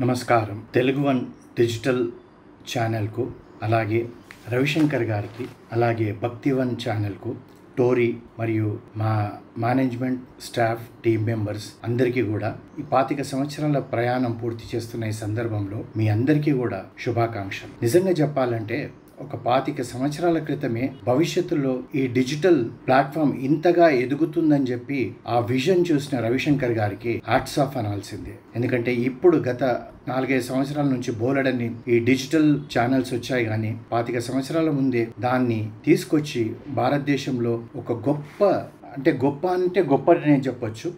నమస్కారం. Telugu one digital ఛానల్కు, అలాగే రవిశంకర్ గారికి, అలాగే భక్తి వన్ ఛానల్కు, టోరీ మరియు మా మేనేజ్మెంట్ స్టాఫ్ టీమ్ మెంబర్స్ అందరికీ కూడా ఈ 25 సంవత్సరాల ప్రయాణం పూర్తి చేస్తున్న ఈ సందర్భంలో మీ అందరికీ కూడా శుభాకాంక్షలు. నిజంగా చెప్పాలంటే ఒక 25 సంవత్సరాల క్రితమే భవిష్యత్తులో ఈ డిజిటల్ ప్లాట్ఫామ్ ఇంతగా ఎదుగుతుందని చెప్పి ఆ విజన్ చూసిన రవిశంకర్ గారికి హ్యాట్స్ ఆఫ్ అనాల్సిందే. ఎందుకంటే ఇప్పుడు గత 4-5 సంవత్సరాల నుంచి బోలెడన్ని ఈ డిజిటల్ ఛానల్స్ వచ్చాయి, కానీ 25 సంవత్సరాల ముందే దాన్ని తీసుకొచ్చి భారతదేశంలో ఒక గొప్ప నేను చెప్పొచ్చు,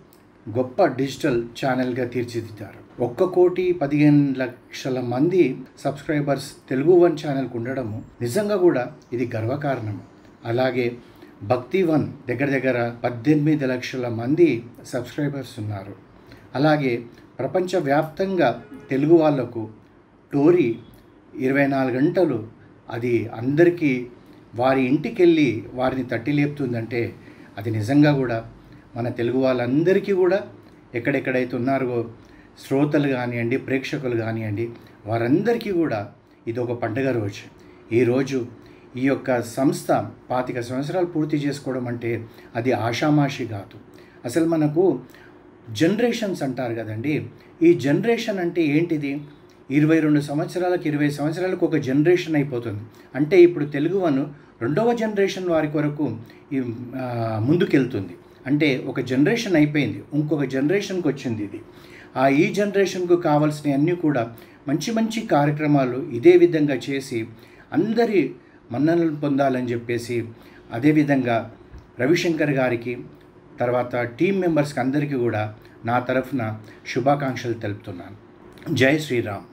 గొప్ప డిజిటల్ ఛానల్గా తీర్చిదిద్దారు. 1,15,00,000 మంది సబ్స్క్రైబర్స్ తెలుగు వన్ ఛానల్కి ఉండడము నిజంగా కూడా ఇది గర్వకారణం. అలాగే భక్తి వన్ దగ్గర 18 లక్షల మంది సబ్స్క్రైబర్స్ ఉన్నారు. అలాగే ప్రపంచవ్యాప్తంగా తెలుగు వాళ్లకు టోరీ 24 గంటలు అది అందరికీ వారి ఇంటికి వెళ్ళి వారిని తట్టి లేపుతుందంటే అది నిజంగా కూడా మన తెలుగు వాళ్ళందరికీ కూడా ఎక్కడెక్కడైతే ఉన్నారో శ్రోతలు కానివ్వండి, ప్రేక్షకులు కానివ్వండి, వారందరికీ కూడా ఇది ఒక పండుగ రోజు. ఈరోజు ఈ యొక్క సంస్థ 25 సంవత్సరాలు పూర్తి చేసుకోవడం అంటే అది ఆషామాషి కాదు. అసలు మనకు జనరేషన్స్ అంటారు కదండి, ఈ జనరేషన్ అంటే ఏంటిది? 22 సంవత్సరాలకు 20 సంవత్సరాలకు ఒక జనరేషన్ అయిపోతుంది. అంటే ఇప్పుడు తెలుగు వన్ 2వ జనరేషన్ వారి కొరకు ముందుకెళ్తుంది. అంటే ఒక జనరేషన్ అయిపోయింది, ఇంకొక జనరేషన్కి వచ్చింది ఇది. ఈ జనరేషన్కు కావాల్సిన అన్నీ కూడా మంచి కార్యక్రమాలు ఇదే విధంగా చేసి అందరి మన్ననలు పొందాలని చెప్పేసి, అదేవిధంగా రవిశంకర్ గారికి తర్వాత టీం మెంబర్స్కి అందరికీ కూడా నా తరఫున శుభాకాంక్షలు తెలుపుతున్నాను. జై శ్రీరామ్.